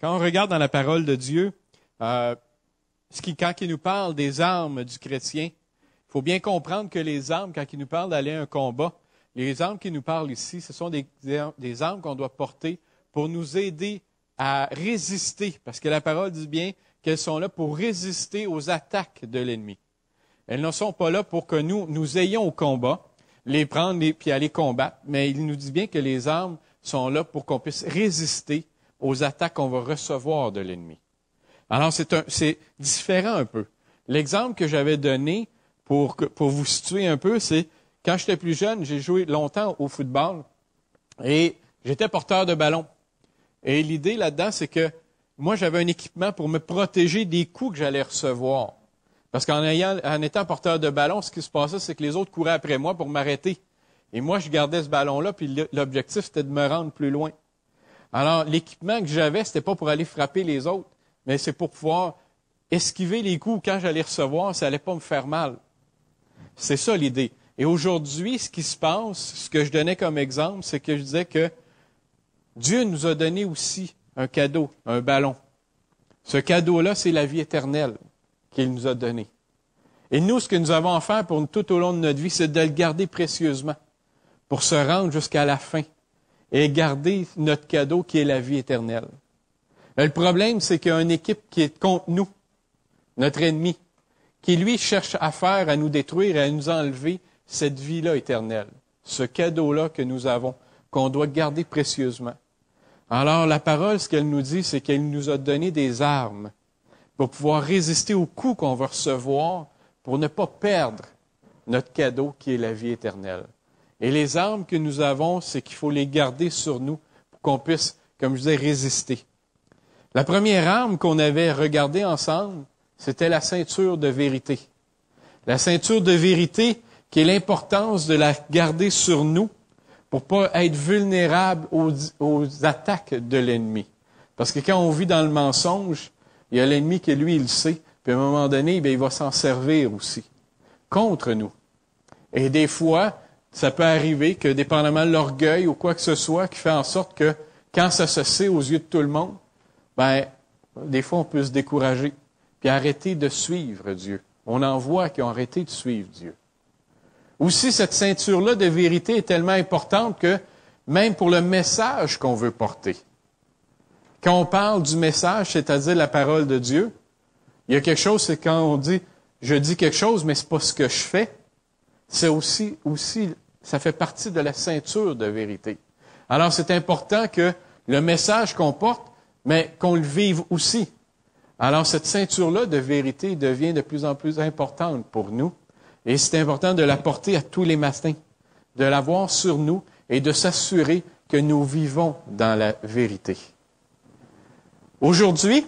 Quand on regarde dans la parole de Dieu, quand il nous parle des armes du chrétien, il faut bien comprendre que les armes, quand il nous parle d'aller à un combat, les armes qu'il nous parle ici, ce sont des armes qu'on doit porter pour nous aider à résister, parce que la parole dit bien qu'elles sont là pour résister aux attaques de l'ennemi. Elles ne sont pas là pour que nous ayons au combat, les prendre puis aller combattre, mais il nous dit bien que les armes sont là pour qu'on puisse résister aux attaques qu'on va recevoir de l'ennemi. Alors, c'est différent un peu. L'exemple que j'avais donné pour vous situer un peu, c'est quand j'étais plus jeune, j'ai joué longtemps au football et j'étais porteur de ballon. Et l'idée là-dedans, c'est que moi, j'avais un équipement pour me protéger des coups que j'allais recevoir. Parce qu'en étant porteur de ballon, ce qui se passait, c'est que les autres couraient après moi pour m'arrêter. Et moi, je gardais ce ballon-là, puis l'objectif, c'était de me rendre plus loin. Alors, l'équipement que j'avais, c'était pas pour aller frapper les autres, mais c'est pour pouvoir esquiver les coups quand j'allais recevoir, ça allait pas me faire mal. C'est ça l'idée. Et aujourd'hui, ce qui se passe, ce que je donnais comme exemple, c'est que je disais que Dieu nous a donné aussi un cadeau, un ballon. Ce cadeau-là, c'est la vie éternelle qu'il nous a donnée. Et nous, ce que nous avons à faire pour tout au long de notre vie, c'est de le garder précieusement pour se rendre jusqu'à la fin et garder notre cadeau qui est la vie éternelle. Mais le problème, c'est qu'il y a une équipe qui est contre nous, notre ennemi, qui lui cherche à nous détruire et à nous enlever cette vie-là éternelle, ce cadeau-là que nous avons, qu'on doit garder précieusement. Alors, la parole, ce qu'elle nous dit, c'est qu'elle nous a donné des armes pour pouvoir résister aux coups qu'on va recevoir pour ne pas perdre notre cadeau qui est la vie éternelle. Et les armes que nous avons, c'est qu'il faut les garder sur nous pour qu'on puisse, comme je disais, résister. La première arme qu'on avait regardée ensemble, c'était la ceinture de vérité. La ceinture de vérité, qui est l'importance de la garder sur nous pour pas être vulnérable aux attaques de l'ennemi. Parce que quand on vit dans le mensonge, il y a l'ennemi qui, lui, il le sait, puis à un moment donné, il va s'en servir aussi, contre nous. Et des fois, ça peut arriver que, dépendamment de l'orgueil ou quoi que ce soit, qui fait en sorte que, quand ça se sait aux yeux de tout le monde, des fois, on peut se décourager, puis arrêter de suivre Dieu. On en voit qui ont arrêté de suivre Dieu. Aussi, cette ceinture-là de vérité est tellement importante que, même pour le message qu'on veut porter, quand on parle du message, c'est-à-dire la parole de Dieu, il y a quelque chose, c'est quand on dit, je dis quelque chose, mais c'est pas ce que je fais. C'est aussi, ça fait partie de la ceinture de vérité. Alors, c'est important que le message qu'on porte, mais qu'on le vive aussi. Alors, cette ceinture-là de vérité devient de plus en plus importante pour nous. Et c'est important de la porter à tous les matins, de l'avoir sur nous et de s'assurer que nous vivons dans la vérité. Aujourd'hui,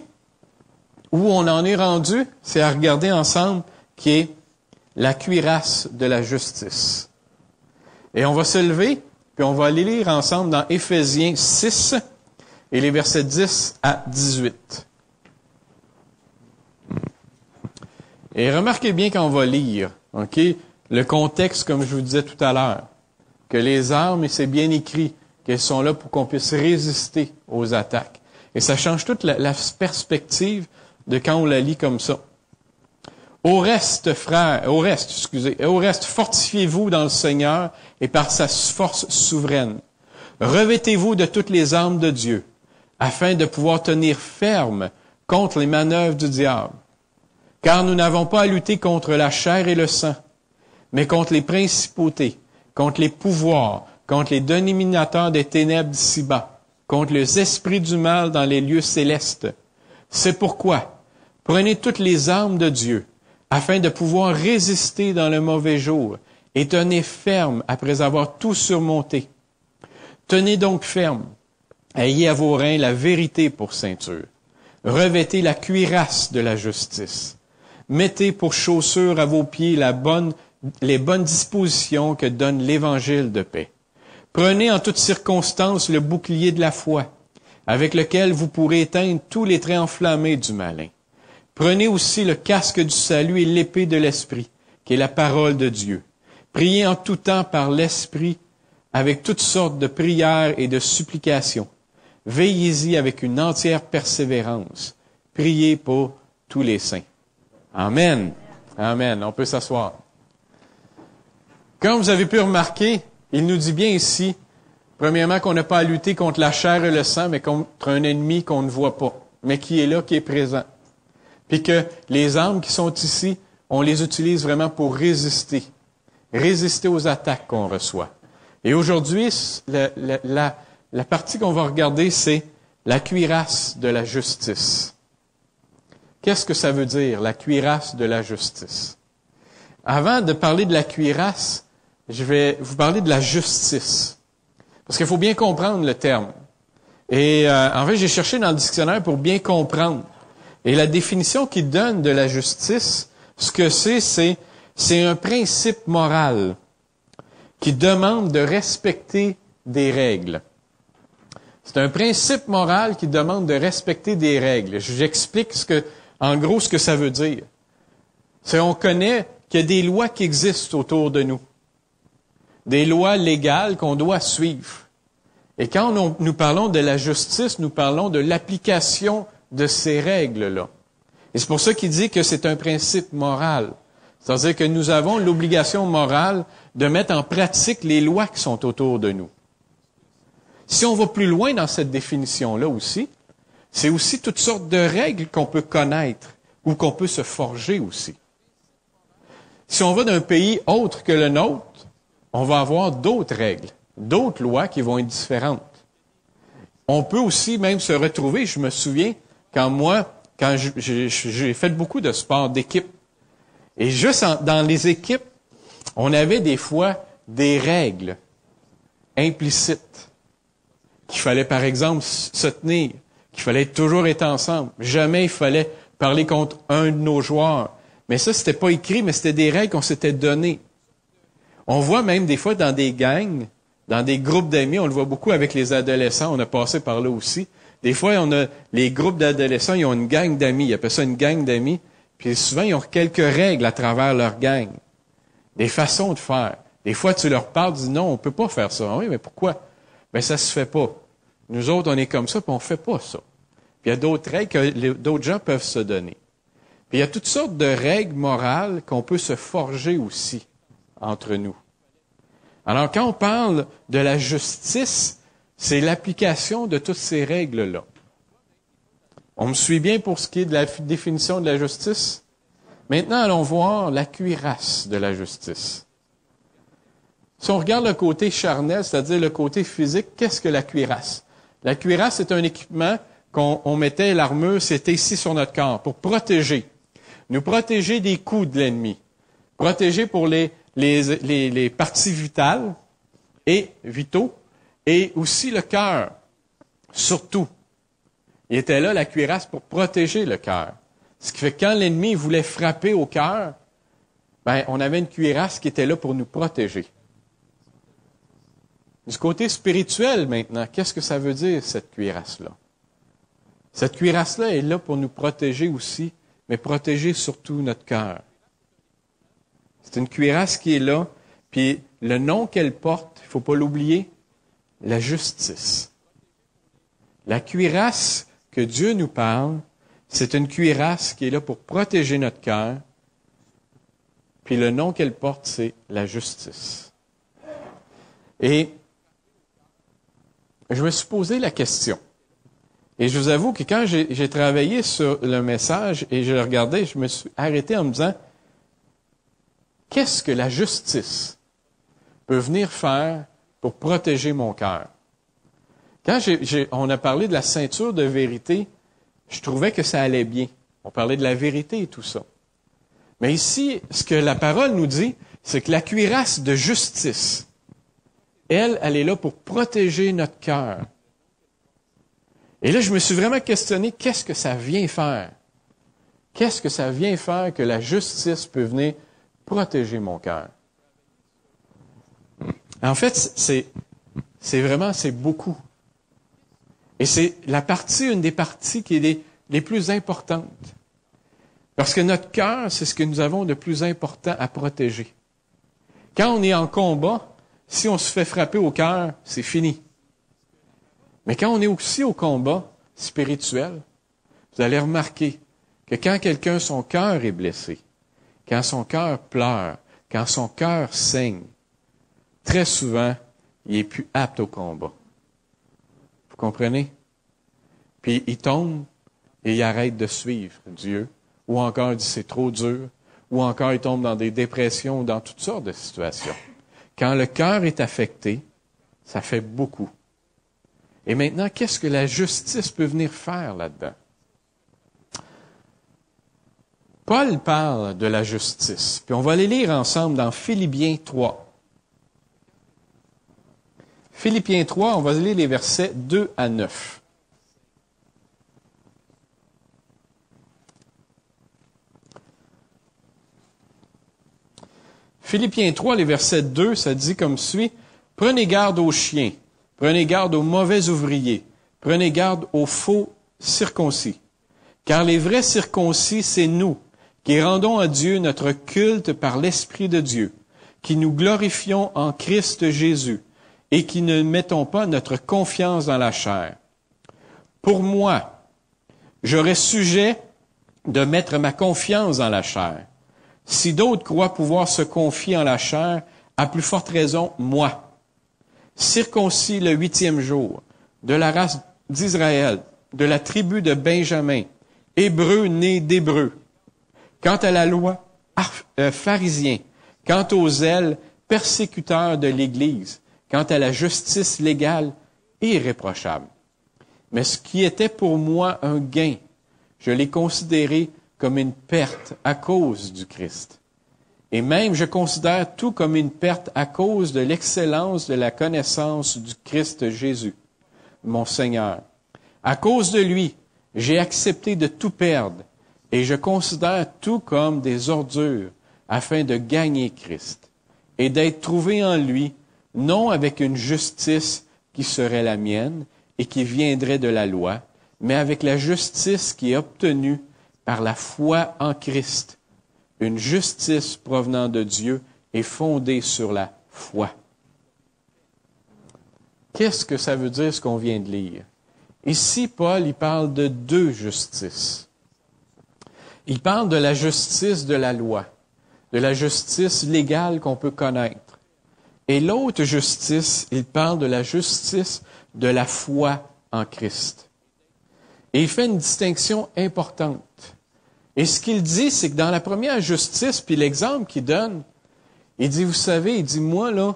où on en est rendu, c'est à regarder ensemble qui est la cuirasse de la justice. Et on va se lever, puis on va aller lire ensemble dans Éphésiens 6 et les versets 10 à 18. Et remarquez bien quand on va lire, OK, le contexte, comme je vous disais tout à l'heure, que les armes, et c'est bien écrit, qu'elles sont là pour qu'on puisse résister aux attaques. Et ça change toute la perspective de quand on la lit comme ça. Au reste, fortifiez-vous dans le Seigneur et par sa force souveraine. Revêtez-vous de toutes les armes de Dieu, afin de pouvoir tenir ferme contre les manœuvres du diable. Car nous n'avons pas à lutter contre la chair et le sang, mais contre les principautés, contre les pouvoirs, contre les dominateurs des ténèbres d'ici-bas, contre les esprits du mal dans les lieux célestes. C'est pourquoi, prenez toutes les armes de Dieu, afin de pouvoir résister dans le mauvais jour, et tenez ferme après avoir tout surmonté. Tenez donc ferme, ayez à vos reins la vérité pour ceinture. Revêtez la cuirasse de la justice. Mettez pour chaussure à vos pieds les bonnes dispositions que donne l'Évangile de paix. Prenez en toutes circonstances le bouclier de la foi, avec lequel vous pourrez éteindre tous les traits enflammés du malin. Prenez aussi le casque du salut et l'épée de l'Esprit, qui est la parole de Dieu. Priez en tout temps par l'Esprit, avec toutes sortes de prières et de supplications. veillez-y avec une entière persévérance. Priez pour tous les saints. Amen. Amen. On peut s'asseoir. Comme vous avez pu remarquer, il nous dit bien ici, premièrement, qu'on n'a pas à lutter contre la chair et le sang, mais contre un ennemi qu'on ne voit pas, mais qui est là, qui est présent. Puis que les armes qui sont ici, on les utilise vraiment pour résister aux attaques qu'on reçoit. Et aujourd'hui, la partie qu'on va regarder, c'est la cuirasse de la justice. Qu'est-ce que ça veut dire, la cuirasse de la justice? Avant de parler de la cuirasse, je vais vous parler de la justice. Parce qu'il faut bien comprendre le terme. Et en fait, j'ai cherché dans le dictionnaire pour bien comprendre. Et la définition qu'il donne de la justice, ce que c'est un principe moral qui demande de respecter des règles. C'est un principe moral qui demande de respecter des règles. J'explique en gros ce que ça veut dire. C'est on connaît qu'il y a des lois qui existent autour de nous. Des lois légales qu'on doit suivre. Et quand nous parlons de la justice, nous parlons de l'application de ces règles-là. Et c'est pour ça qu'il dit que c'est un principe moral. C'est-à-dire que nous avons l'obligation morale de mettre en pratique les lois qui sont autour de nous. Si on va plus loin dans cette définition-là aussi, c'est aussi toutes sortes de règles qu'on peut connaître ou qu'on peut se forger aussi. Si on va d'un pays autre que le nôtre, on va avoir d'autres règles, d'autres lois qui vont être différentes. On peut aussi même se retrouver, je me souviens, quand j'ai fait beaucoup de sport d'équipe, et juste dans les équipes, on avait des fois des règles implicites, qu'il fallait par exemple se tenir, qu'il fallait toujours être ensemble, jamais il fallait parler contre un de nos joueurs. Mais ça, c'était pas écrit, mais c'était des règles qu'on s'était données. On voit même des fois dans des gangs, dans des groupes d'amis, on le voit beaucoup avec les adolescents, on a passé par là aussi. Des fois, on a les groupes d'adolescents, ils ont une gang d'amis, ils appellent ça une gang d'amis, puis souvent, ils ont quelques règles à travers leur gang, des façons de faire. Des fois, tu leur parles, tu dis non, on peut pas faire ça. Oui, mais pourquoi? Ben, ça se fait pas. Nous autres, on est comme ça, puis on fait pas ça. Puis il y a d'autres règles que d'autres gens peuvent se donner. Puis il y a toutes sortes de règles morales qu'on peut se forger aussi entre nous. Alors, quand on parle de la justice, c'est l'application de toutes ces règles-là. On me suit bien pour ce qui est de la définition de la justice? Maintenant, allons voir la cuirasse de la justice. Si on regarde le côté charnel, c'est-à-dire le côté physique, qu'est-ce que la cuirasse? La cuirasse, c'est un équipement qu'on mettait, l'armure, c'était ici sur notre corps, pour protéger. Nous protéger des coups de l'ennemi. Protéger pour les parties vitales et vitaux, et aussi le cœur, surtout. Il était là, la cuirasse, pour protéger le cœur. Ce qui fait que quand l'ennemi voulait frapper au cœur, ben, on avait une cuirasse qui était là pour nous protéger. Du côté spirituel, maintenant, qu'est-ce que ça veut dire, cette cuirasse-là? Cette cuirasse-là est là pour nous protéger aussi, mais protéger surtout notre cœur. C'est une cuirasse qui est là, puis le nom qu'elle porte, il ne faut pas l'oublier, la justice. La cuirasse que Dieu nous parle, c'est une cuirasse qui est là pour protéger notre cœur, puis le nom qu'elle porte, c'est la justice. Et je me suis posé la question. Et je vous avoue que quand j'ai travaillé sur le message et je le regardais, je me suis arrêté en me disant, qu'est-ce que la justice peut venir faire pour protéger mon cœur? Quand on a parlé de la ceinture de vérité, je trouvais que ça allait bien. On parlait de la vérité et tout ça. Mais ici, ce que la parole nous dit, c'est que la cuirasse de justice, elle est là pour protéger notre cœur. Et là, je me suis vraiment questionné, qu'est-ce que ça vient faire? Qu'est-ce que ça vient faire que la justice peut venir protéger mon cœur? En fait, c'est beaucoup. Et c'est une des parties qui est les plus importantes. Parce que notre cœur, c'est ce que nous avons de plus important à protéger. Quand on est en combat, si on se fait frapper au cœur, c'est fini. Mais quand on est aussi au combat spirituel, vous allez remarquer que quand quelqu'un, son cœur est blessé, quand son cœur pleure, quand son cœur saigne, très souvent, il est plus apte au combat. Vous comprenez? Puis il tombe et il arrête de suivre Dieu, ou encore il dit c'est trop dur, ou encore il tombe dans des dépressions, ou dans toutes sortes de situations. Quand le cœur est affecté, ça fait beaucoup. Et maintenant, qu'est-ce que la justice peut venir faire là-dedans? Paul parle de la justice, puis on va aller lire ensemble dans Philippiens 3. Philippiens 3, on va lire les versets 2 à 9. Philippiens 3, les versets 2, ça dit comme suit, « Prenez garde aux chiens, prenez garde aux mauvais ouvriers, prenez garde aux faux circoncis. Car les vrais circoncis, c'est nous, qui rendons à Dieu notre culte par l'Esprit de Dieu, qui nous glorifions en Christ Jésus, et qui ne mettons pas notre confiance dans la chair. Pour moi, j'aurais sujet de mettre ma confiance dans la chair. Si d'autres croient pouvoir se confier en la chair, à plus forte raison, moi. Circoncis le 8e jour, de la race d'Israël, de la tribu de Benjamin, hébreu né d'hébreu. Quant à la loi, pharisien. Quant aux zèles, persécuteurs de l'Église. Quant à la justice légale, irréprochable. Mais ce qui était pour moi un gain, je l'ai considéré comme une perte à cause du Christ. Et même je considère tout comme une perte à cause de l'excellence de la connaissance du Christ Jésus, mon Seigneur. À cause de lui, j'ai accepté de tout perdre, et je considère tout comme des ordures, afin de gagner Christ, et d'être trouvé en lui, non avec une justice qui serait la mienne et qui viendrait de la loi, mais avec la justice qui est obtenue par la foi en Christ, une justice provenant de Dieu et fondée sur la foi. Qu'est-ce que ça veut dire ce qu'on vient de lire? Ici, Paul, il parle de deux justices. Il parle de la justice de la loi, de la justice légale qu'on peut connaître. Et l'autre justice, il parle de la justice de la foi en Christ. Et il fait une distinction importante. Et ce qu'il dit, c'est que dans la première justice, puis l'exemple qu'il donne, il dit, vous savez, il dit, moi, là,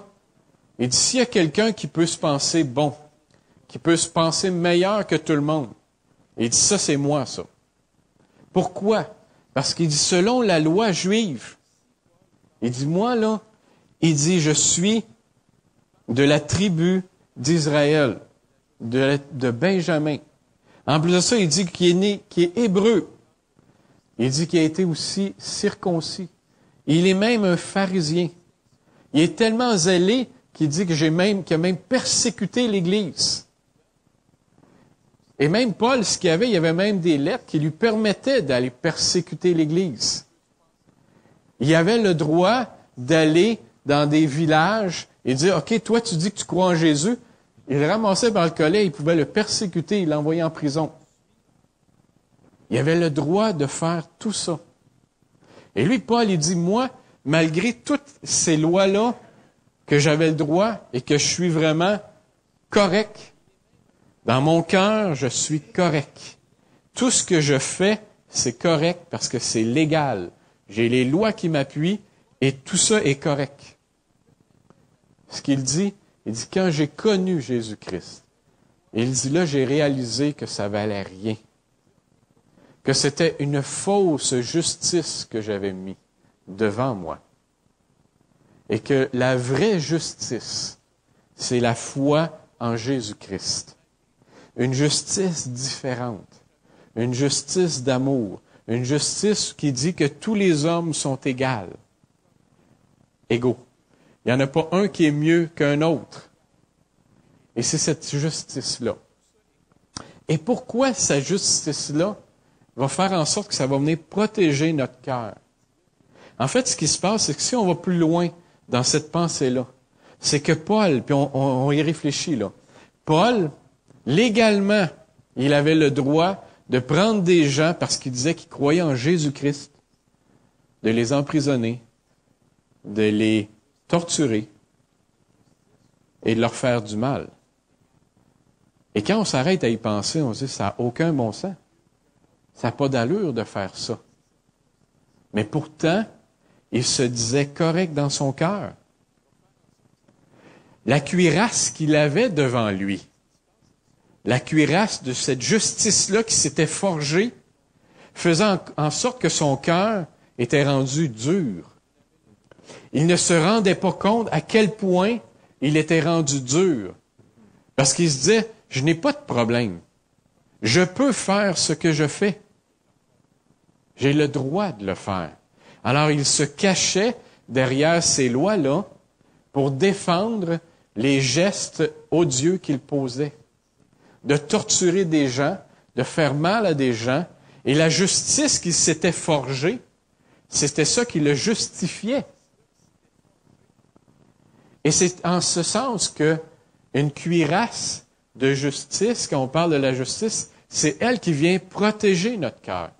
il dit, s'il y a quelqu'un qui peut se penser bon, qui peut se penser meilleur que tout le monde, il dit, ça, c'est moi, ça. Pourquoi? Parce qu'il dit, selon la loi juive, il dit, moi, là, il dit, je suis de la tribu d'Israël, de Benjamin. En plus de ça, il dit qu'il est né, qu'il est hébreu. Il dit qu'il a été aussi circoncis. Il est même un pharisien. Il est tellement zélé qu'il dit qu'il a même persécuté l'Église. Et même Paul, ce qu'il y avait même des lettres qui lui permettaient d'aller persécuter l'Église. Il avait le droit d'aller dans des villages et dire, OK, toi, tu dis que tu crois en Jésus. Il le ramassait par le collet, il pouvait le persécuter, il l'envoyait en prison. Il avait le droit de faire tout ça. Et lui, Paul, il dit, moi, malgré toutes ces lois-là, que j'avais le droit et que je suis vraiment correct, dans mon cœur, je suis correct. Tout ce que je fais, c'est correct parce que c'est légal. J'ai les lois qui m'appuient et tout ça est correct. Ce qu'il dit, il dit, quand j'ai connu Jésus-Christ, il dit, là, j'ai réalisé que ça valait rien. Que c'était une fausse justice que j'avais mis devant moi. Et que la vraie justice, c'est la foi en Jésus-Christ. Une justice différente. Une justice d'amour. Une justice qui dit que tous les hommes sont égaux. Il n'y en a pas un qui est mieux qu'un autre. Et c'est cette justice-là. Et pourquoi cette justice-là va faire en sorte que ça va venir protéger notre cœur? En fait, ce qui se passe, c'est que si on va plus loin dans cette pensée-là, c'est que Paul, puis on y réfléchit là, Paul, légalement, il avait le droit de prendre des gens parce qu'il disait qu'ils croyaient en Jésus-Christ, de les emprisonner, de les torturer et de leur faire du mal. Et quand on s'arrête à y penser, on se dit, ça n'a aucun bon sens. Ça n'a pas d'allure de faire ça. Mais pourtant, il se disait correct dans son cœur. La cuirasse qu'il avait devant lui, la cuirasse de cette justice-là qui s'était forgée, faisant en sorte que son cœur était rendu dur. Il ne se rendait pas compte à quel point il était rendu dur. Parce qu'il se disait, je n'ai pas de problème. Je peux faire ce que je fais. J'ai le droit de le faire. Alors il se cachait derrière ces lois-là pour défendre les gestes odieux qu'il posait, de torturer des gens, de faire mal à des gens, et la justice qu'il s'était forgée, c'était ça qui le justifiait. Et c'est en ce sens que une cuirasse de justice, quand on parle de la justice, c'est elle qui vient protéger notre cœur.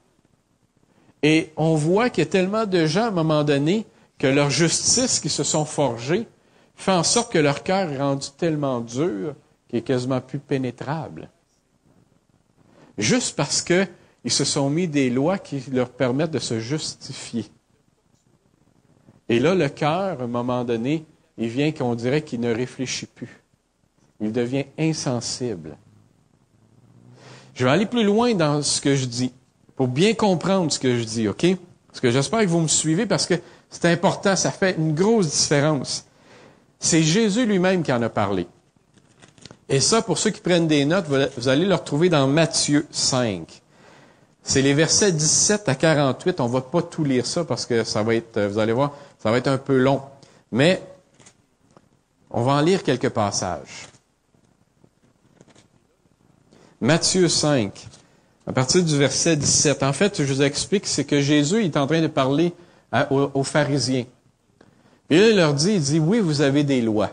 Et on voit qu'il y a tellement de gens, à un moment donné, que leur justice qui se sont forgées fait en sorte que leur cœur est rendu tellement dur qu'il est quasiment plus pénétrable. Juste parce qu'ils se sont mis des lois qui leur permettent de se justifier. Et là, le cœur, à un moment donné, il vient qu'on dirait qu'il ne réfléchit plus. Il devient insensible. Je vais aller plus loin dans ce que je dis, pour bien comprendre ce que je dis, OK? Parce que j'espère que vous me suivez, parce que c'est important, ça fait une grosse différence. C'est Jésus lui-même qui en a parlé. Et ça, pour ceux qui prennent des notes, vous allez le retrouver dans Matthieu 5. C'est les versets 17 à 48. On ne va pas tout lire ça parce que ça va être, vous allez voir, ça va être un peu long. Mais on va en lire quelques passages. Matthieu 5, à partir du verset 17. En fait, je vous explique, c'est que Jésus est en train de parler aux pharisiens. Et là, il leur dit, oui, vous avez des lois.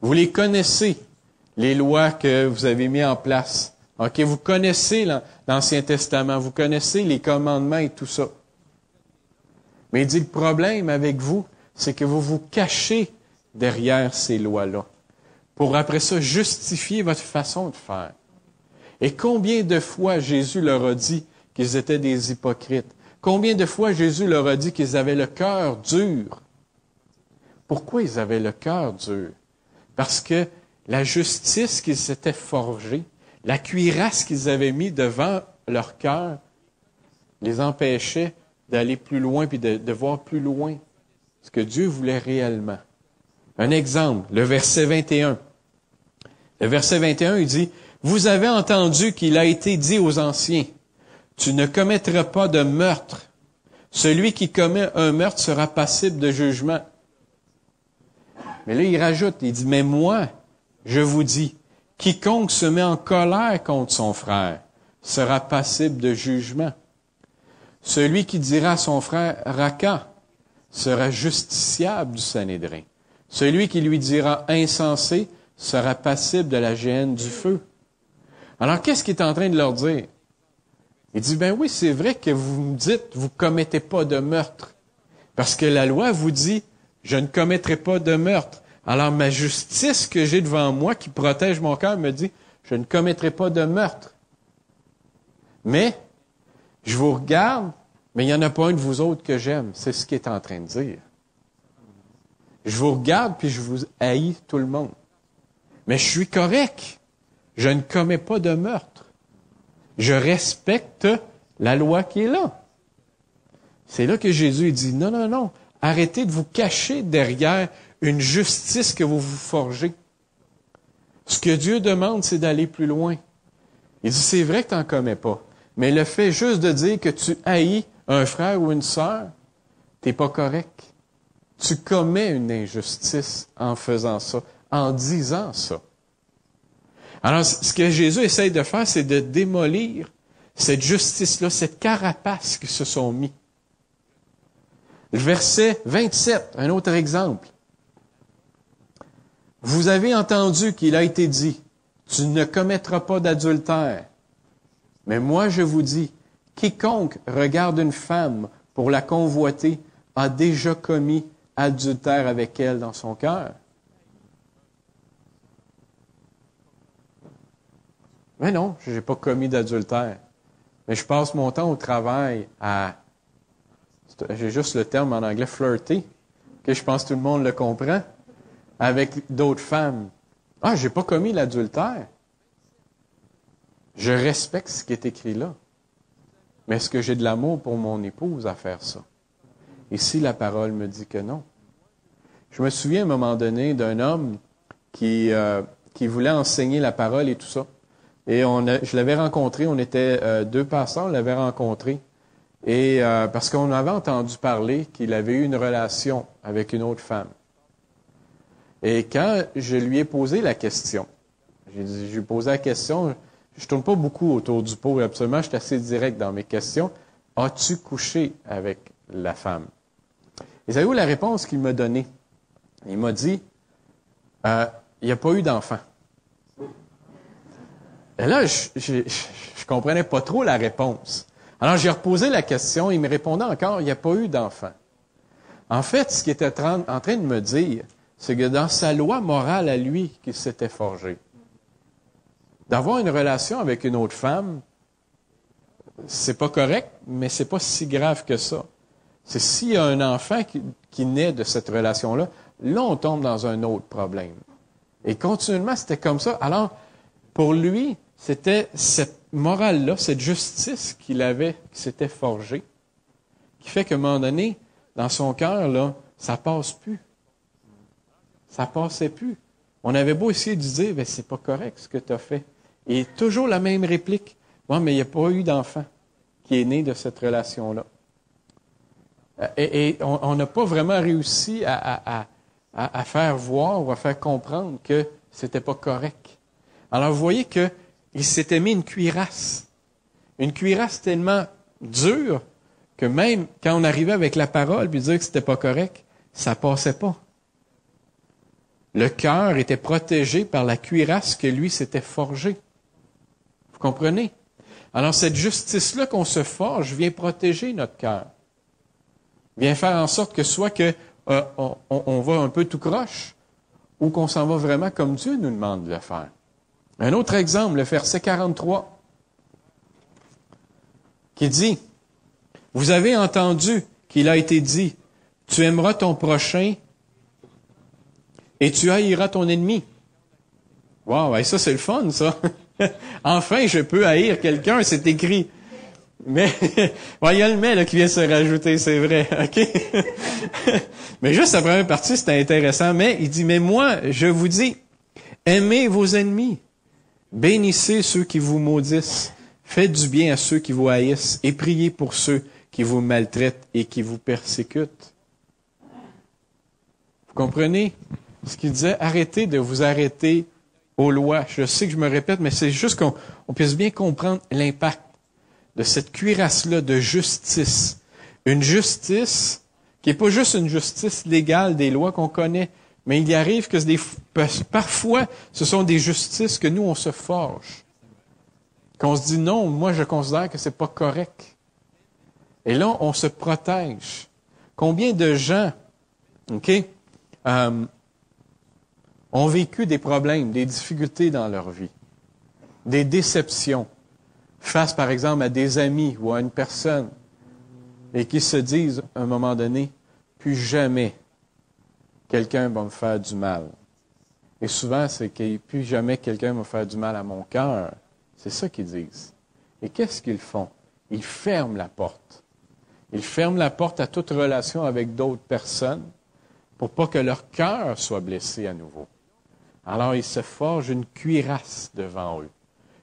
Vous les connaissez, les lois que vous avez mis en place. OK, vous connaissez l'Ancien Testament, vous connaissez les commandements et tout ça. Mais il dit, le problème avec vous, c'est que vous vous cachez derrière ces lois-là, pour après ça justifier votre façon de faire. Et combien de fois Jésus leur a dit qu'ils étaient des hypocrites? Combien de fois Jésus leur a dit qu'ils avaient le cœur dur? Pourquoi ils avaient le cœur dur? Parce que la justice qu'ils s'étaient forgée, la cuirasse qu'ils avaient mis devant leur cœur, les empêchait d'aller plus loin puis de voir plus loin ce que Dieu voulait réellement. Un exemple, le verset 21. Le verset 21, il dit, « Vous avez entendu qu'il a été dit aux anciens, « Tu ne commettras pas de meurtre. Celui qui commet un meurtre sera passible de jugement. » Mais là, il rajoute, il dit, « Mais moi, je vous dis, quiconque se met en colère contre son frère sera passible de jugement. Celui qui dira à son frère, « Raca » sera justiciable du Sanhédrin. Celui qui lui dira « insensé » sera passible de la géhenne du feu. » Alors, qu'est-ce qu'il est en train de leur dire? Il dit, ben oui, c'est vrai que vous me dites, vous commettez pas de meurtre. Parce que la loi vous dit, je ne commettrai pas de meurtre. Alors, ma justice que j'ai devant moi, qui protège mon cœur, me dit, je ne commettrai pas de meurtre. Mais, je vous regarde, mais il n'y en a pas un de vous autres que j'aime. C'est ce qu'il est en train de dire. Je vous regarde, puis je vous haïs tout le monde. Mais je suis correct. Je ne commets pas de meurtre. Je respecte la loi qui est là. C'est là que Jésus dit, non, non, non, arrêtez de vous cacher derrière une justice que vous vous forgez. Ce que Dieu demande, c'est d'aller plus loin. Il dit, c'est vrai que tu n'en commets pas, mais le fait juste de dire que tu haïs un frère ou une sœur, tu n'es pas correct. Tu commets une injustice en faisant ça, en disant ça. Alors, ce que Jésus essaye de faire, c'est de démolir cette justice-là, cette carapace qu'ils se sont mis. Le verset 27, un autre exemple. Vous avez entendu qu'il a été dit, tu ne commettras pas d'adultère. Mais moi, je vous dis, quiconque regarde une femme pour la convoiter a déjà commis adultère avec elle dans son cœur. Mais non, je n'ai pas commis d'adultère. Mais je passe mon temps au travail à, j'ai juste le terme en anglais, flirter, que je pense que tout le monde le comprend, avec d'autres femmes. Ah, j'ai pas commis l'adultère. Je respecte ce qui est écrit là. Mais est-ce que j'ai de l'amour pour mon épouse à faire ça? Et si la parole me dit que non? Je me souviens à un moment donné d'un homme qui voulait enseigner la parole et tout ça. Et je l'avais rencontré, on était deux pasteurs, on l'avait rencontré. Et parce qu'on avait entendu parler qu'il avait eu une relation avec une autre femme. Et quand je lui ai posé la question, je lui ai posé la question, je ne tourne pas beaucoup autour du pot, absolument, je suis assez direct dans mes questions. As-tu couché avec la femme? Et savez-vous la réponse qu'il m'a donnée? Il m'a dit, il n'y a pas eu d'enfant. Et là, je comprenais pas trop la réponse. Alors, j'ai reposé la question, il me répondait encore, il n'y a pas eu d'enfant. En fait, ce qu'il était en train de me dire, c'est que dans sa loi morale à lui qu'il s'était forgé, d'avoir une relation avec une autre femme, c'est pas correct, mais c'est pas si grave que ça. C'est s'il y a un enfant qui naît de cette relation-là, là, on tombe dans un autre problème. Et continuellement, c'était comme ça. Alors, pour lui, c'était cette morale-là, cette justice qu'il avait, qui s'était forgée, qui fait qu'à un moment donné, dans son cœur, là, ça passe plus. Ça passait plus. On avait beau essayer de dire, ben, c'est pas correct ce que tu as fait. Et toujours la même réplique. Ouais, mais il n'y a pas eu d'enfant qui est né de cette relation-là. Et on n'a pas vraiment réussi à faire voir ou à faire comprendre que c'était pas correct. Alors, vous voyez qu'il s'était mis une cuirasse. Une cuirasse tellement dure que même quand on arrivait avec la parole puis dire que c'était pas correct, ça passait pas. Le cœur était protégé par la cuirasse que lui s'était forgée. Vous comprenez? Alors, cette justice-là qu'on se forge vient protéger notre cœur. Vient faire en sorte que soit que on va un peu tout croche, ou qu'on s'en va vraiment comme Dieu nous demande de le faire. Un autre exemple, le verset 43, qui dit, « Vous avez entendu qu'il a été dit, tu aimeras ton prochain et tu haïras ton ennemi. » Wow, ça c'est le fun, ça. Enfin, je peux haïr quelqu'un, c'est écrit. Mais, il y a le mais là, qui vient se rajouter, c'est vrai. OK? Mais juste la première partie, c'était intéressant. Mais il dit, mais moi, je vous dis, aimez vos ennemis. Bénissez ceux qui vous maudissent. Faites du bien à ceux qui vous haïssent. Et priez pour ceux qui vous maltraitent et qui vous persécutent. Vous comprenez? Ce qu'il disait, arrêtez de vous arrêter aux lois. Je sais que je me répète, mais c'est juste qu'on puisse bien comprendre l'impact de cette cuirasse-là de justice. Une justice qui n'est pas juste une justice légale des lois qu'on connaît, mais il y arrive que parfois, ce sont des justices que nous, on se forge. Qu'on se dit, non, moi, je considère que c'est pas correct. Et là, on se protège. Combien de gens, ont vécu des problèmes, des difficultés dans leur vie, des déceptions, face, par exemple, à des amis ou à une personne, et qui se disent, à un moment donné, plus jamais quelqu'un va me faire du mal. Et souvent, c'est que plus jamais quelqu'un va me faire du mal à mon cœur. C'est ça qu'ils disent. Et qu'est-ce qu'ils font? Ils ferment la porte. Ils ferment la porte à toute relation avec d'autres personnes pour pas que leur cœur soit blessé à nouveau. Alors, ils se forgent une cuirasse devant eux.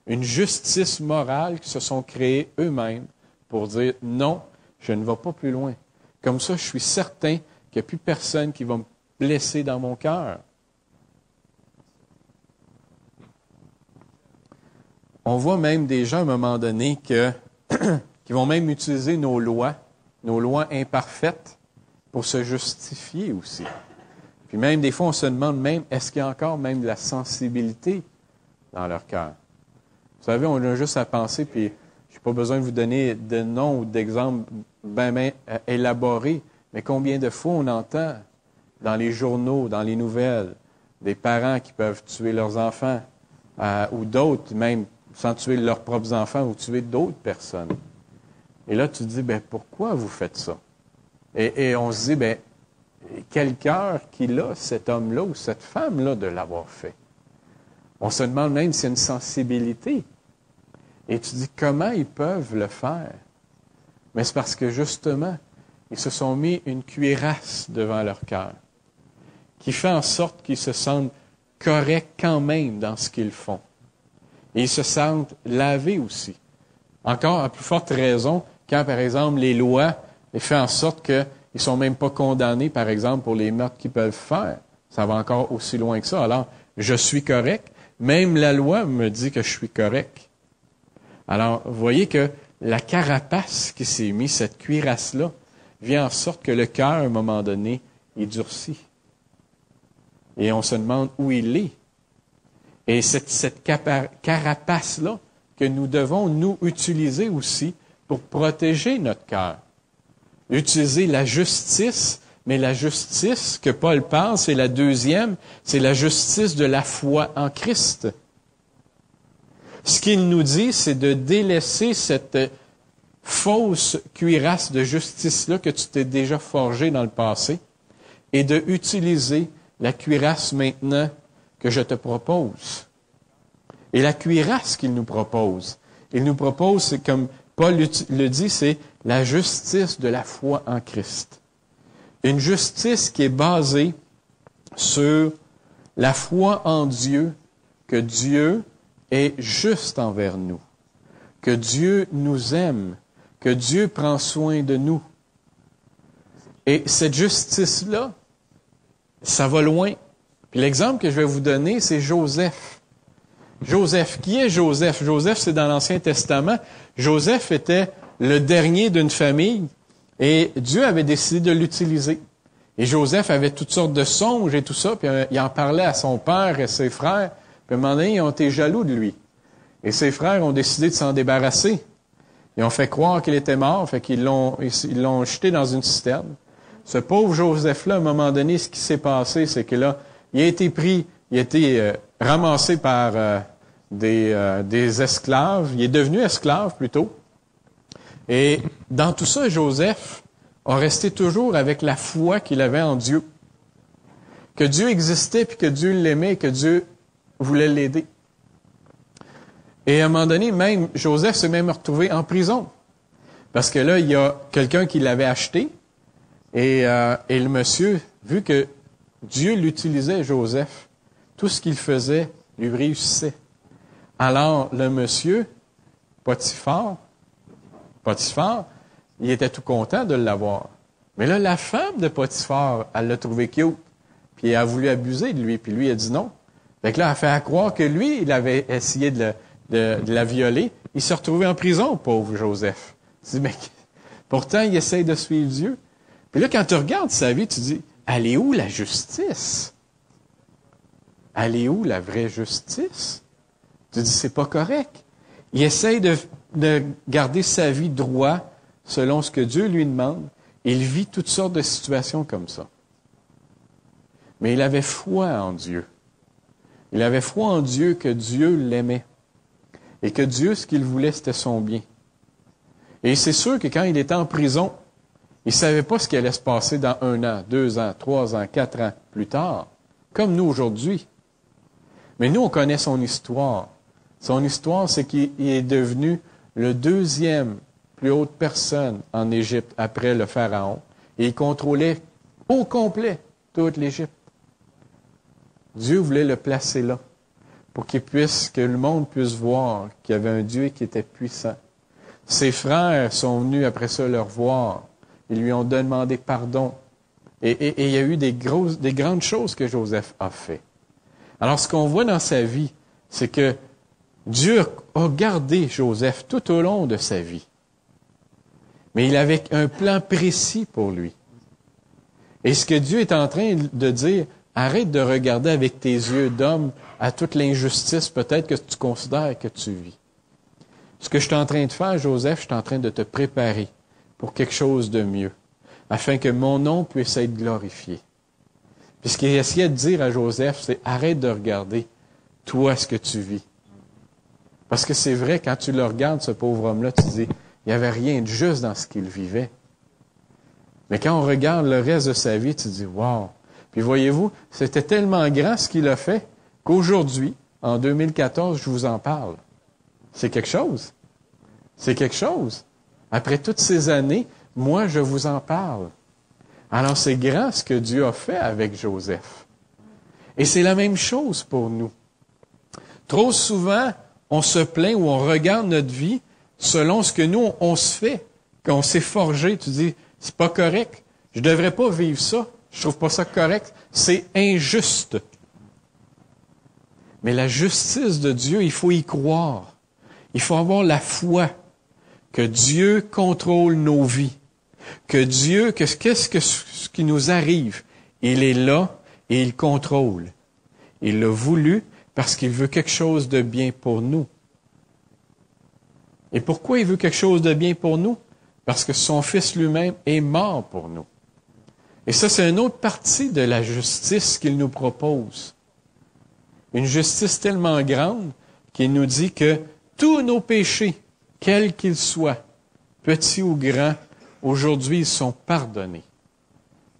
Une justice morale qu'ils se sont créés eux-mêmes pour dire non, je ne vais pas plus loin. Comme ça, je suis certain qu'il n'y a plus personne qui va me blesser dans mon cœur. On voit même des gens à un moment donné qui vont même utiliser nos lois imparfaites, pour se justifier aussi. Puis même des fois, on se demande même, est-ce qu'il y a encore même de la sensibilité dans leur cœur. Vous savez, on a juste à penser, puis je n'ai pas besoin de vous donner de noms ou d'exemples bien élaborés, mais combien de fois on entend dans les journaux, dans les nouvelles, des parents qui peuvent tuer leurs enfants, ou d'autres, même sans tuer leurs propres enfants, ou tuer d'autres personnes. Et là, tu te dis, pourquoi vous faites ça? Et on se dit, quel cœur qu'il a, cet homme-là ou cette femme-là, de l'avoir fait? On se demande même s'il y a une sensibilité. Et tu dis, comment ils peuvent le faire? Mais c'est parce que, justement, ils se sont mis une cuirasse devant leur cœur, qui fait en sorte qu'ils se sentent corrects quand même dans ce qu'ils font. Et ils se sentent lavés aussi. Encore, à plus forte raison, quand, par exemple, les lois font en sorte qu'ils ne sont même pas condamnés, par exemple, pour les meurtres qu'ils peuvent faire. Ça va encore aussi loin que ça. Alors, je suis correct. Même la loi me dit que je suis correct. Alors, vous voyez que la carapace qui s'est mise, cette cuirasse-là, vient en sorte que le cœur, à un moment donné, il durcit. Et on se demande où il est. Et cette carapace-là, que nous devons, nous, utiliser aussi pour protéger notre cœur. Utiliser la justice, mais la justice que Paul parle, c'est la deuxième, c'est la justice de la foi en Christ. Ce qu'il nous dit, c'est de délaisser cette fausse cuirasse de justice-là que tu t'es déjà forgée dans le passé et de utiliser la cuirasse maintenant que je te propose. Et la cuirasse qu'il nous propose, c'est comme Paul le dit, c'est la justice de la foi en Christ. Une justice qui est basée sur la foi en Dieu, que Dieu est juste envers nous, que Dieu nous aime, que Dieu prend soin de nous. Et cette justice-là, ça va loin. Puis l'exemple que je vais vous donner, c'est Joseph. Joseph, qui est Joseph? Joseph, c'est dans l'Ancien Testament. Joseph était le dernier d'une famille et Dieu avait décidé de l'utiliser. Et Joseph avait toutes sortes de songes et tout ça, puis il en parlait à son père et ses frères. Puis à un moment donné, ils ont été jaloux de lui. Et ses frères ont décidé de s'en débarrasser. Ils ont fait croire qu'il était mort, fait qu'ils l'ont jeté dans une citerne. Ce pauvre Joseph-là, à un moment donné, ce qui s'est passé, c'est que là, il a été pris, il a été ramassé par des esclaves. Il est devenu esclave, plutôt. Et dans tout ça, Joseph a resté toujours avec la foi qu'il avait en Dieu. Que Dieu existait, puis que Dieu l'aimait, que Dieu voulait l'aider. Et à un moment donné, même Joseph s'est même retrouvé en prison. Parce que là, il y a quelqu'un qui l'avait acheté. Et le monsieur, vu que Dieu l'utilisait, Joseph, tout ce qu'il faisait lui réussissait. Alors, le monsieur, Potiphar, il était tout content de l'avoir. Mais là, la femme de Potiphar, elle l'a trouvé cute. Puis elle a voulu abuser de lui. Puis lui, il a dit non. Fait que là, elle a fait à croire que lui, il avait essayé de la violer. Il s'est retrouvé en prison, pauvre Joseph. Tu dis, mais pourtant, il essaye de suivre Dieu. Puis là, quand tu regardes sa vie, tu dis, elle est où la justice? Elle est où la vraie justice? Tu dis, c'est pas correct. Il essaye de garder sa vie droit selon ce que Dieu lui demande. Il vit toutes sortes de situations comme ça. Mais il avait foi en Dieu. Il avait foi en Dieu, que Dieu l'aimait. Et que Dieu, ce qu'il voulait, c'était son bien. Et c'est sûr que quand il était en prison, il ne savait pas ce qui allait se passer dans 1 an, 2 ans, 3 ans, 4 ans plus tard, comme nous aujourd'hui. Mais nous, on connaît son histoire. Son histoire, c'est qu'il est devenu le 2e plus haute personne en Égypte après le Pharaon. Et il contrôlait au complet toute l'Égypte. Dieu voulait le placer là, pour que le monde puisse voir qu'il y avait un Dieu qui était puissant. Ses frères sont venus après ça le revoir. Ils lui ont demandé pardon. Et il y a eu des grandes choses que Joseph a fait. Alors, ce qu'on voit dans sa vie, c'est que Dieu a gardé Joseph tout au long de sa vie. Mais il avait un plan précis pour lui. Et ce que Dieu est en train de dire, Arrête de regarder avec tes yeux d'homme à toute l'injustice peut-être que tu considères que tu vis. Ce que je suis en train de faire, Joseph, je suis en train de te préparer pour quelque chose de mieux, afin que mon nom puisse être glorifié. Puis ce qu'il essayait de dire à Joseph, c'est arrête de regarder, toi, ce que tu vis. Parce que c'est vrai, quand tu le regardes, ce pauvre homme-là, tu dis, il n'y avait rien de juste dans ce qu'il vivait. Mais quand on regarde le reste de sa vie, tu dis, wow! Puis voyez-vous, c'était tellement grand ce qu'il a fait qu'aujourd'hui, en 2014, je vous en parle. C'est quelque chose. C'est quelque chose. Après toutes ces années, moi, je vous en parle. Alors, c'est grand ce que Dieu a fait avec Joseph. Et c'est la même chose pour nous. Trop souvent, on se plaint ou on regarde notre vie selon ce que nous, on se fait, qu'on s'est forgé. Tu dis, c'est pas correct. Je devrais pas vivre ça. Je trouve pas ça correct. C'est injuste. Mais la justice de Dieu, il faut y croire. Il faut avoir la foi que Dieu contrôle nos vies. Que Dieu, ce qui nous arrive, il est là et il contrôle. Il l'a voulu parce qu'il veut quelque chose de bien pour nous. Et pourquoi il veut quelque chose de bien pour nous? Parce que son Fils lui-même est mort pour nous. Et ça, c'est une autre partie de la justice qu'il nous propose. Une justice tellement grande qu'il nous dit que tous nos péchés, quels qu'ils soient, petits ou grands, aujourd'hui, ils sont pardonnés.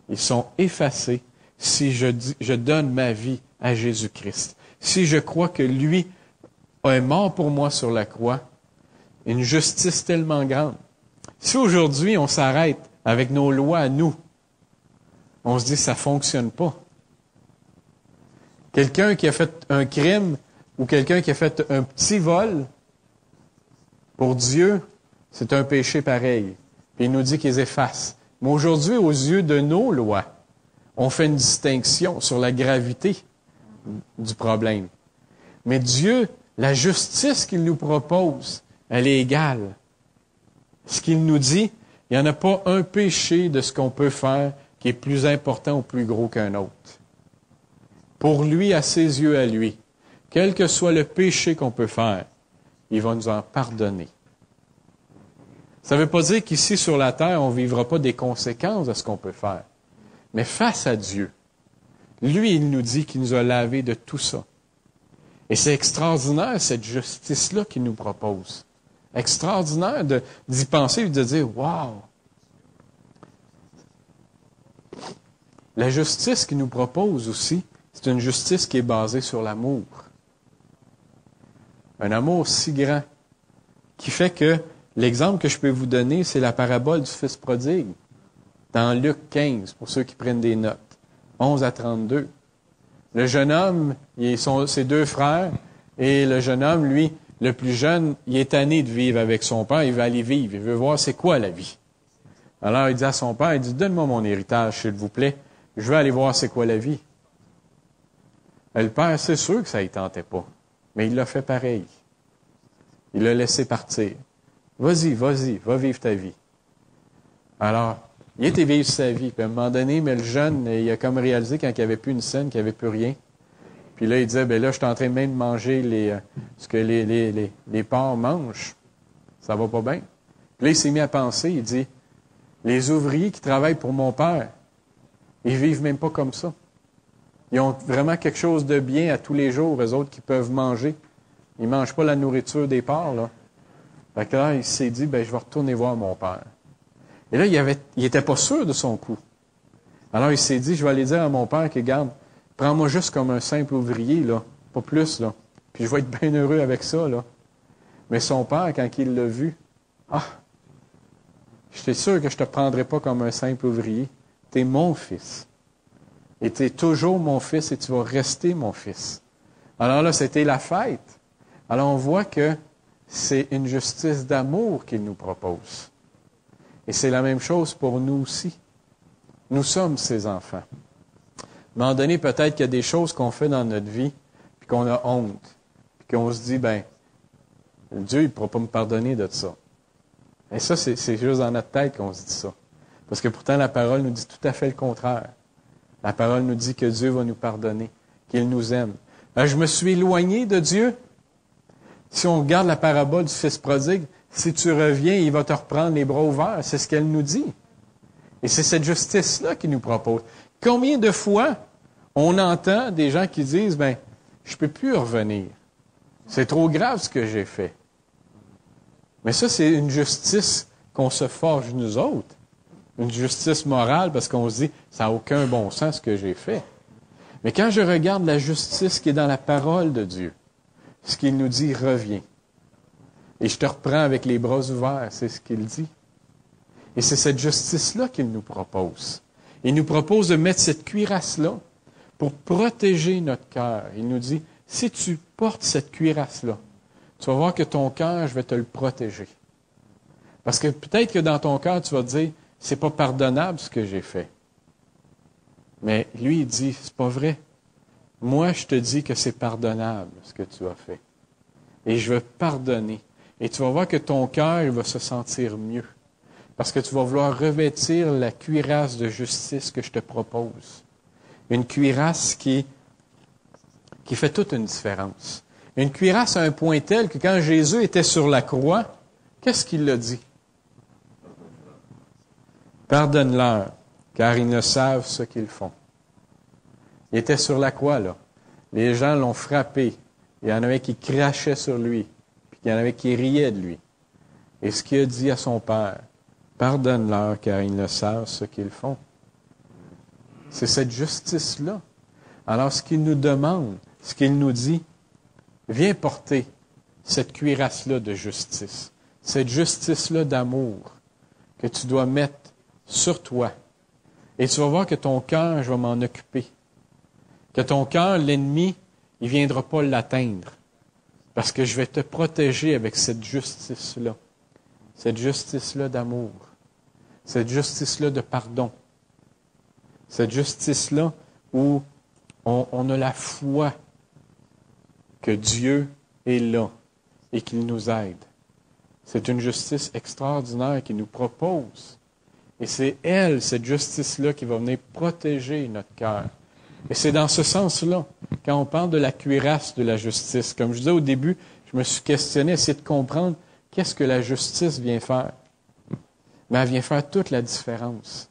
Ils sont effacés si je donne ma vie à Jésus-Christ. Si je crois que lui est mort pour moi sur la croix, une justice tellement grande. Si aujourd'hui, on s'arrête avec nos lois à nous, on se dit, ça ne fonctionne pas. Quelqu'un qui a fait un crime ou quelqu'un qui a fait un petit vol, pour Dieu, c'est un péché pareil. Puis il nous dit qu'ils effacent. Mais aujourd'hui, aux yeux de nos lois, on fait une distinction sur la gravité du problème. Mais Dieu, la justice qu'il nous propose, elle est égale. Ce qu'il nous dit, il n'y en a pas un péché de ce qu'on peut faire qui est plus important ou plus gros qu'un autre. Pour lui, à ses yeux, à lui, quel que soit le péché qu'on peut faire, il va nous en pardonner. Ça ne veut pas dire qu'ici sur la terre, on ne vivra pas des conséquences de ce qu'on peut faire. Mais face à Dieu, lui, il nous dit qu'il nous a lavé de tout ça. Et c'est extraordinaire, cette justice-là qu'il nous propose. Extraordinaire d'y penser et de dire, wow! La justice qu'il nous propose aussi, c'est une justice qui est basée sur l'amour. Un amour si grand, qui fait que l'exemple que je peux vous donner, c'est la parabole du Fils prodigue, dans Luc 15, pour ceux qui prennent des notes, 11 à 32. Le jeune homme, ses deux frères, et le jeune homme, lui, le plus jeune, il est tanné de vivre avec son père, il veut aller vivre, il veut voir c'est quoi la vie. Alors il dit à son père, il dit, donne-moi mon héritage, s'il vous plaît, je veux aller voir c'est quoi la vie. Et le père, c'est sûr que ça ne tentait pas, mais il l'a fait pareil. Il l'a laissé partir. Vas-y, va vivre ta vie. Alors, il était vivre sa vie. Puis à un moment donné, mais le jeune, il a comme réalisé quand il n'y avait plus une scène, qu'il n'y avait plus rien. Puis là, il disait, ben là, je suis en train même de manger ce que les porcs mangent. Ça va pas bien. Puis là, il s'est mis à penser, il dit, les ouvriers qui travaillent pour mon père, ils vivent même pas comme ça. Ils ont vraiment quelque chose de bien à tous les jours, eux autres qui peuvent manger. Ils ne mangent pas la nourriture des porcs, là. Fait que là, il s'est dit, ben je vais retourner voir mon père. Et là, il était pas sûr de son coup. Alors, il s'est dit, je vais aller dire à mon père que, regarde, prends-moi juste comme un simple ouvrier, là, pas plus, là. Puis je vais être bien heureux avec ça, là. Mais son père, quand il l'a vu, j'étais sûr que je te prendrai pas comme un simple ouvrier. Tu es mon fils. Et tu es toujours mon fils et tu vas rester mon fils. Alors là, c'était la fête. Alors, on voit que c'est une justice d'amour qu'il nous propose. Et c'est la même chose pour nous aussi. Nous sommes ses enfants. À un moment donné, peut-être qu'il y a des choses qu'on fait dans notre vie, puis qu'on a honte, puis qu'on se dit, ben, Dieu, il ne pourra pas me pardonner de ça. Et ça, c'est juste dans notre tête qu'on se dit ça. Parce que pourtant, la parole nous dit tout à fait le contraire. La parole nous dit que Dieu va nous pardonner, qu'il nous aime. Je me suis éloigné de Dieu. Si on regarde la parabole du fils prodigue, si tu reviens, il va te reprendre les bras ouverts. C'est ce qu'elle nous dit. Et c'est cette justice-là qu'il nous propose. Combien de fois on entend des gens qui disent, je peux plus revenir. C'est trop grave ce que j'ai fait. Mais ça, c'est une justice qu'on se forge nous autres. Une justice morale parce qu'on se dit, ça n'a aucun bon sens ce que j'ai fait. Mais quand je regarde la justice qui est dans la parole de Dieu, ce qu'il nous dit, reviens. Et je te reprends avec les bras ouverts, c'est ce qu'il dit. Et c'est cette justice-là qu'il nous propose. Il nous propose de mettre cette cuirasse-là pour protéger notre cœur. Il nous dit, si tu portes cette cuirasse-là, tu vas voir que ton cœur, je vais te le protéger. Parce que peut-être que dans ton cœur, tu vas te dire, c'est pas pardonnable ce que j'ai fait. Mais lui, il dit, c'est pas vrai. Moi, je te dis que c'est pardonnable ce que tu as fait. Et je veux pardonner. Et tu vas voir que ton cœur, il va se sentir mieux. Parce que tu vas vouloir revêtir la cuirasse de justice que je te propose. Une cuirasse qui fait toute une différence. Une cuirasse à un point tel que quand Jésus était sur la croix, qu'est-ce qu'il a dit? Pardonne-leur, car ils ne savent ce qu'ils font. Il était sur la croix, là. Les gens l'ont frappé. Il y en avait qui crachaient sur lui. Puis il y en avait qui riaient de lui. Et ce qu'il a dit à son Père, pardonne-leur, car ils ne savent ce qu'ils font. C'est cette justice-là. Alors, ce qu'il nous demande, ce qu'il nous dit, viens porter cette cuirasse-là de justice. Cette justice-là d'amour que tu dois mettre sur toi. Et tu vas voir que ton cœur, je vais m'en occuper. Que ton cœur, l'ennemi, il ne viendra pas l'atteindre. Parce que je vais te protéger avec cette justice-là. Cette justice-là d'amour. Cette justice-là de pardon. Cette justice-là où on a la foi que Dieu est là et qu'il nous aide. C'est une justice extraordinaire qu'il nous propose. Et c'est elle, cette justice-là, qui va venir protéger notre cœur. Et c'est dans ce sens-là, quand on parle de la cuirasse de la justice. Comme je disais au début, je me suis questionné, essayer de comprendre qu'est-ce que la justice vient faire. Mais elle vient faire toute la différence.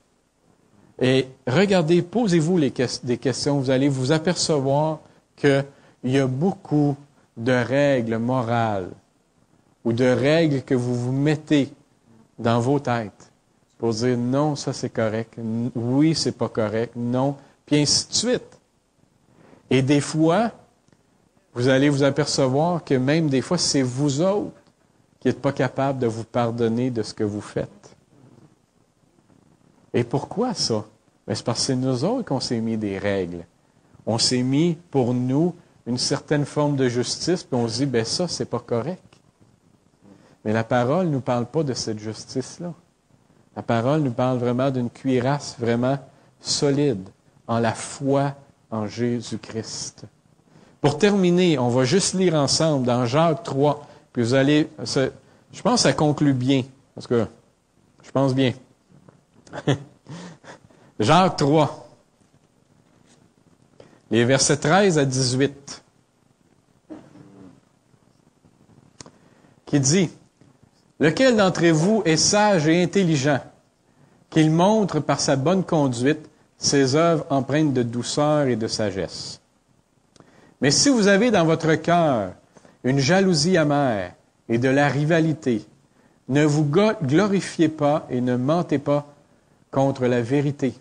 Et regardez, posez-vous des questions, vous allez vous apercevoir qu'il y a beaucoup de règles morales ou de règles que vous vous mettez dans vos têtes pour dire non, ça c'est correct, oui, c'est pas correct, non, puis ainsi de suite. Et des fois, vous allez vous apercevoir que même des fois, c'est vous autres qui n'êtes pas capables de vous pardonner de ce que vous faites. Et pourquoi ça? Ben, c'est parce que c'est nous autres qu'on s'est mis des règles. On s'est mis pour nous une certaine forme de justice, puis on se dit, ben ça, c'est pas correct. Mais la parole ne nous parle pas de cette justice-là. La parole nous parle vraiment d'une cuirasse vraiment solide, en la foi en Jésus-Christ. Pour terminer, on va juste lire ensemble dans Jacques 3, puis vous allez, je pense que ça conclut bien, parce que je pense bien. Jacques 3, les versets 13 à 18, qui dit, « Lequel d'entre vous est sage et intelligent, qu'il montre par sa bonne conduite ses œuvres empreintes de douceur et de sagesse. Mais si vous avez dans votre cœur une jalousie amère et de la rivalité, ne vous glorifiez pas et ne mentez pas contre la vérité.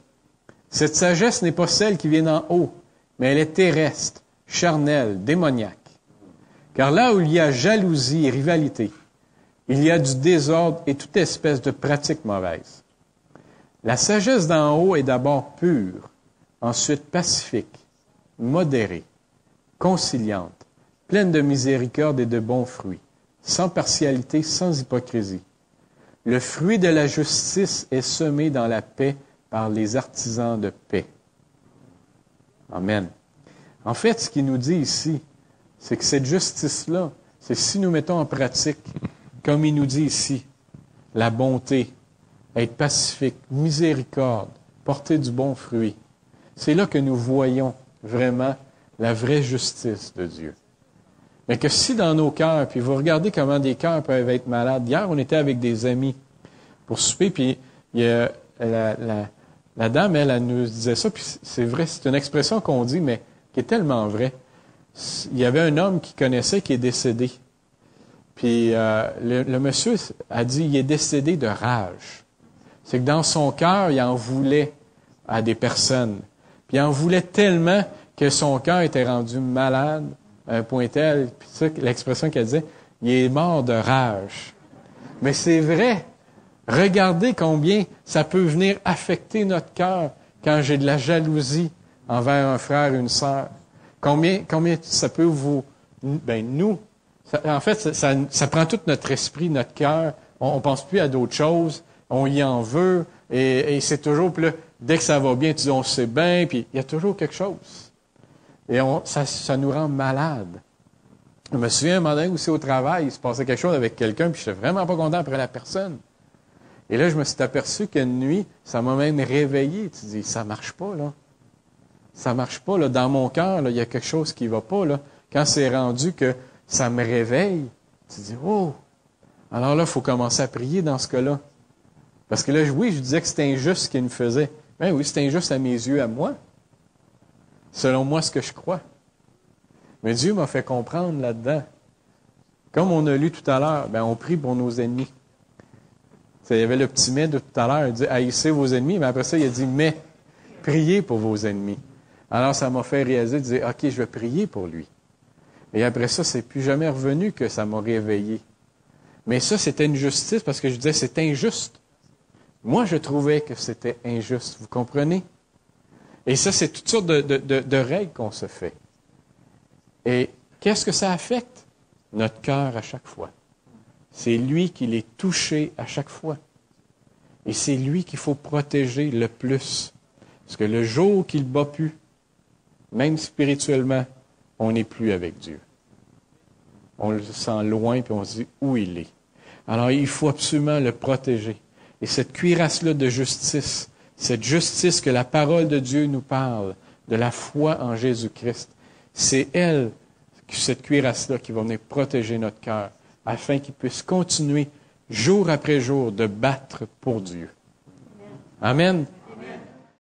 Cette sagesse n'est pas celle qui vient d'en haut, mais elle est terrestre, charnelle, démoniaque. Car là où il y a jalousie et rivalité, il y a du désordre et toute espèce de pratique mauvaise. La sagesse d'en haut est d'abord pure, ensuite pacifique, modérée, conciliante, pleine de miséricorde et de bons fruits, sans partialité, sans hypocrisie. Le fruit de la justice est semé dans la paix par les artisans de paix. Amen. En fait, ce qu'il nous dit ici, c'est que cette justice-là, c'est si nous mettons en pratique, comme il nous dit ici, la bonté, être pacifique, miséricorde, porter du bon fruit. c'est là que nous voyons vraiment la vraie justice de Dieu. Mais que si dans nos cœurs, puis vous regardez comment des cœurs peuvent être malades. Hier, on était avec des amis pour souper, puis il y a la dame, elle nous disait ça, puis c'est vrai, c'est une expression qu'on dit, mais qui est tellement vraie. Il y avait un homme qui connaissait qui est décédé. Puis le monsieur a dit, il est décédé de rage. C'est que dans son cœur, il en voulait à des personnes. Puis il en voulait tellement que son cœur était rendu malade à un point tel, puis ça, l'expression qu'elle disait, il est mort de rage. Mais c'est vrai. Regardez combien ça peut venir affecter notre cœur quand j'ai de la jalousie envers un frère ou une sœur. Combien ça peut vous... nous, en fait, ça prend tout notre esprit, notre cœur. On ne pense plus à d'autres choses. On y en veut. Et c'est toujours... Puis là, dès que ça va bien, tu dis, on sait bien. Puis il y a toujours quelque chose. Et ça nous rend malades. Je me souviens, un moment donné, aussi au travail, il se passait quelque chose avec quelqu'un, puis je n'étais vraiment pas content après la personne. Et là, je me suis aperçu qu'une nuit, ça m'a même réveillé. Tu dis, ça marche pas, là. Ça marche pas, là. Dans mon cœur, là, il y a quelque chose qui va pas, là. Quand c'est rendu que ça me réveille, tu dis, oh! Alors là, il faut commencer à prier dans ce cas-là. Parce que là, oui, je disais que c'était injuste ce qu'il me faisait. Ben oui, c'est injuste à mes yeux, à moi. Selon moi, ce que je crois. Mais Dieu m'a fait comprendre là-dedans. Comme on a lu tout à l'heure, ben on prie pour nos ennemis. Il y avait le petit mais de tout à l'heure, il dit « haïssez vos ennemis », mais après ça, il a dit « mais priez pour vos ennemis ». Alors, ça m'a fait réaliser, de dire « OK, je vais prier pour lui ». Et après ça, c'est plus jamais revenu que ça m'a réveillé. Mais ça, c'était une justice parce que je disais « c'est injuste ». Moi, je trouvais que c'était injuste, vous comprenez? Et ça, c'est toutes sortes de règles qu'on se fait. Et qu'est-ce que ça affecte? Notre cœur à chaque fois. C'est lui qui l'est touché à chaque fois. Et c'est lui qu'il faut protéger le plus. Parce que le jour qu'il bat plus, même spirituellement, on n'est plus avec Dieu. On le sent loin, puis on se dit où il est. Alors, il faut absolument le protéger. Et cette cuirasse-là de justice, cette justice que la parole de Dieu nous parle, de la foi en Jésus-Christ, c'est elle, cette cuirasse-là, qui va venir protéger notre cœur, afin qu'il puisse continuer, jour après jour, de battre pour Dieu. Amen.